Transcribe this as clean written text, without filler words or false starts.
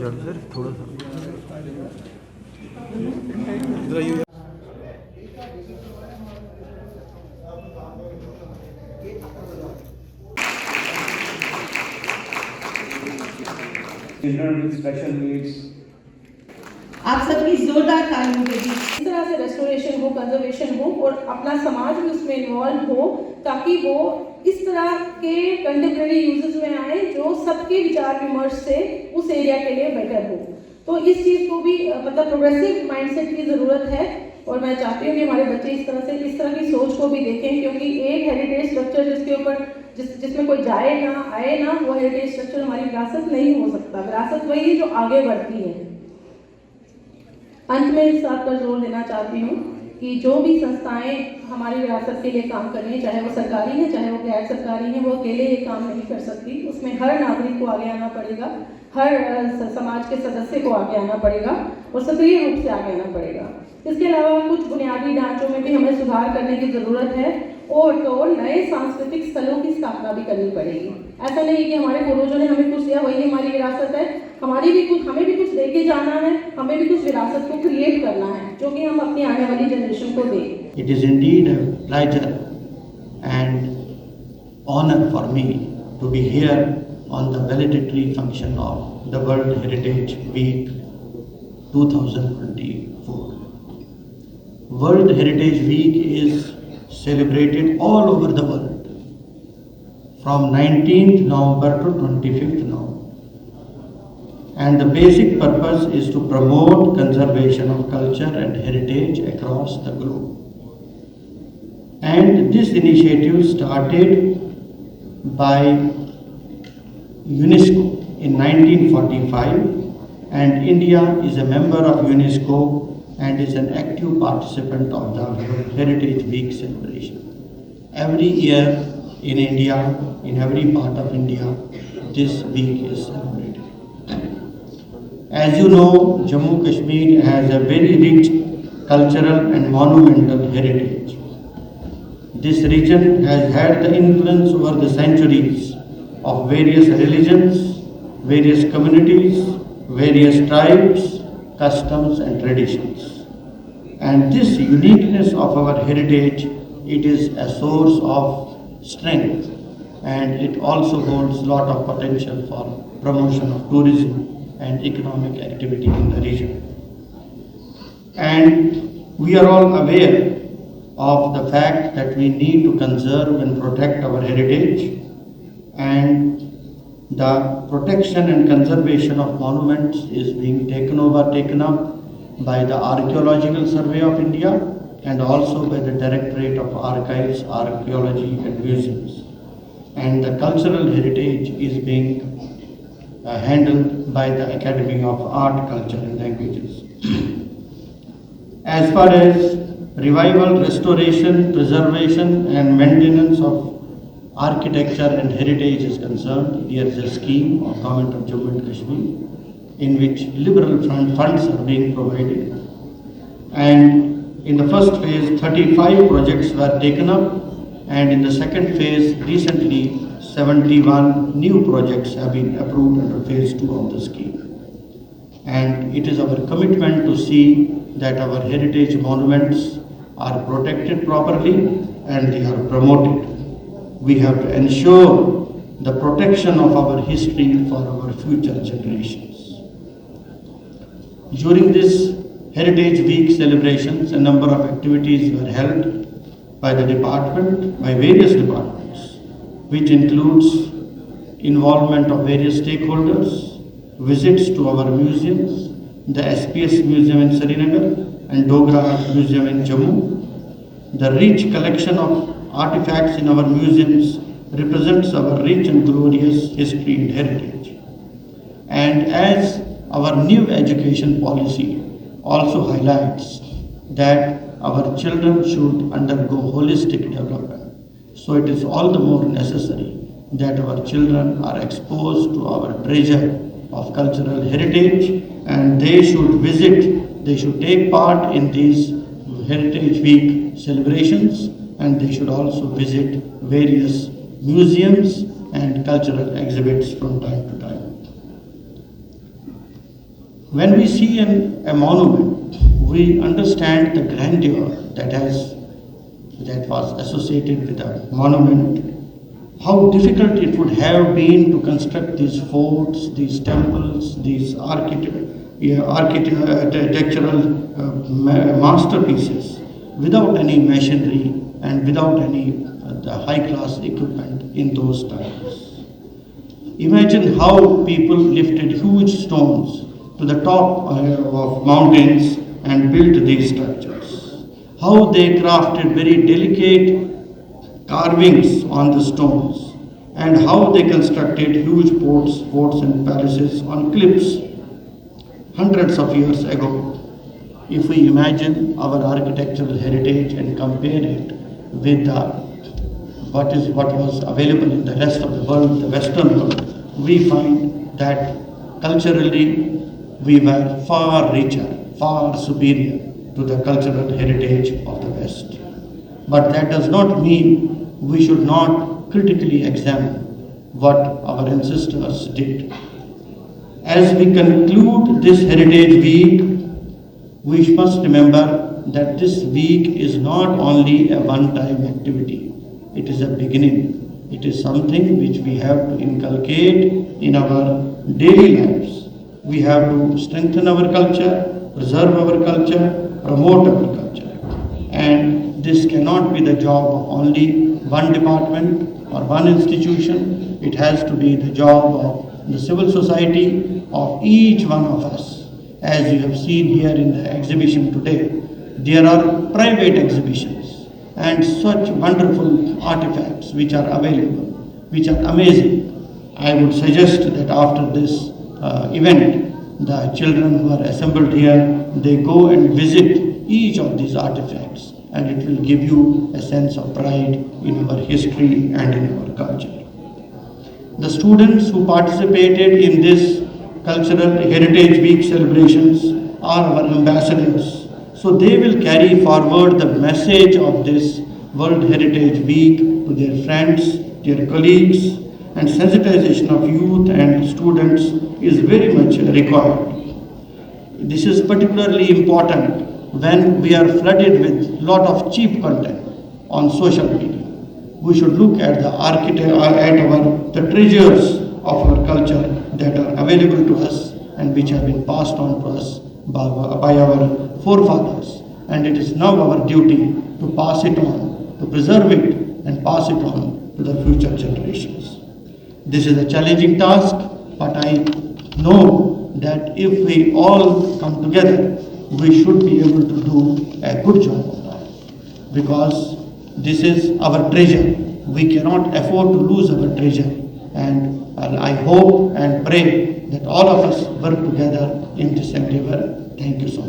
Sir थोड़ा सा children with special needs. आप सबकी जोरदार तालियों के बीच इस तरह से रेस्टोरेशन हो, कंजर्वेशन हो और अपना समाज भी उसमें इन्वॉल्व हो, ताकि वो इस तरह के कंटेम्प्रेरी यूजेस में आए जो सबके विचार विमर्श से उस एरिया के लिए बेटर हो। तो इस चीज़ को भी मतलब प्रोग्रेसिव माइंडसेट की ज़रूरत है और मैं चाहती हूँ कि हमारे बच्चे इस तरह की सोच को भी देखें, क्योंकि एक हेरिटेज स्ट्रक्चर जिसके ऊपर जिसमें कोई जाए ना आए ना, वो हेरिटेज स्ट्रक्चर हमारी विरासत नहीं हो सकता। विरासत वही है जो आगे बढ़ती है। अंत में इस बात पर जोर देना चाहती हूँ कि जो भी संस्थाएं हमारी विरासत के लिए काम कर रही हैं, चाहे वो सरकारी हैं चाहे वो गैर सरकारी हैं, वो अकेले ये काम नहीं कर सकती। उसमें हर नागरिक को आगे आना पड़ेगा, हर समाज के सदस्य को आगे आना पड़ेगा और सक्रिय रूप से आगे आना पड़ेगा। इसके अलावा कुछ बुनियादी ढांचों में भी हमें सुधार करने की ज़रूरत है और तो नए सांस्कृतिक स्थलों की स्थापना भी करनी पड़ेगी। ऐसा नहीं कि हमारे पूर्वजों ने हमें कुछ दिया वही हमारी विरासत है, हमें भी कुछ देके जाना है, हमें भी कुछ विरासत को क्रिएट करना है जो कि हम अपनी आने वाली जनरेशन को दें। It is indeed a pleasure and honor for me to be here on the valedictory function of the World Heritage Week 2024. World Heritage Week is celebrated all over the world from 19th November to 25th November. And the basic purpose is to promote conservation of culture and heritage across the globe. And this initiative started by UNESCO in 1945, and India is a member of UNESCO and is an active participant of the World Heritage Week celebration. Every year in India, in every part of India, this week is celebrated. As you know, Jammu Kashmir has a very rich cultural and monumental heritage. This region has had the influence over the centuries of various religions, various communities, various tribes, customs and traditions. And this uniqueness of our heritage, it is a source of strength, and it also holds a lot of potential for promotion of tourism and economic activity in the region. And we are all aware of the fact that we need to conserve and protect our heritage, and the protection and conservation of monuments is being taken up by the Archaeological Survey of India and also by the Directorate of Archives, Archaeology and Museums. And the cultural heritage is being handled by the Academy of Art, Culture and Languages. As far as revival, restoration, preservation and maintenance of architecture and heritage is concerned, there is a scheme of Government of Jammu and Kashmir in which liberal funds are being provided. And in the first phase, 35 projects were taken up, and in the second phase, recently 71 new projects have been approved under phase 2 of the scheme. And it is our commitment to see that our heritage monuments are protected properly and they are promoted. We have to ensure the protection of our history for our future generations. During this Heritage Week celebrations, a number of activities were held by the department, by various departments, which includes involvement of various stakeholders, visits to our museums, the SPS Museum in Srinagar and Dogra Art Museum in Jammu. The rich collection of artifacts in our museums represents our rich and glorious history and heritage. And as our new education policy also highlights that our children should undergo holistic development, so it is all the more necessary that our children are exposed to our treasure of cultural heritage, and they should take part in these Heritage Week celebrations, and they should also visit various museums and cultural exhibits from time to time. When we see a monument, we understand the grandeur that was associated with a monument, how difficult it would have been to construct these forts, these temples, these architectural masterpieces without any machinery and without any the high-class equipment in those times. Imagine how people lifted huge stones to the top of mountains and built these structures. How they crafted very delicate carvings on the stones, and how they constructed huge forts and palaces on cliffs hundreds of years ago. If we imagine our architectural heritage and compare it with what was available in the rest of the world, the Western world, we find that culturally we were far richer, far superior to the cultural heritage of the West. But that does not mean we should not critically examine what our ancestors did. As we conclude this Heritage Week, we must remember that this week is not only a one-time activity. It is a beginning. It is something which we have to inculcate in our daily lives. We have to strengthen our culture, preserve our culture, promote our culture. And this cannot be the job of only one department or one institution. It has to be the job of the civil society, of each one of us. As you have seen here in the exhibition today, there are private exhibitions and such wonderful artifacts which are available, which are amazing. I would suggest that after this event, the children who are assembled here, they go and visit each of these artifacts, and it will give you a sense of pride in our history and in our culture. The students who participated in this Cultural Heritage Week celebrations are our ambassadors. So they will carry forward the message of this World Heritage Week to their friends, their colleagues, and sensitization of youth and students is very much required. This is particularly important when we are flooded with lot of cheap content on social media. We should look at the treasures of our culture that are available to us and which have been passed on to us by our forefathers. And it is now our duty to pass it on, to preserve it and pass it on to the future generations. This is a challenging task, but I know that if we all come together, we should be able to do a good job of that. Because this is our treasure. We cannot afford to lose our treasure. And I hope and pray that all of us work together in this endeavor. Thank you so much.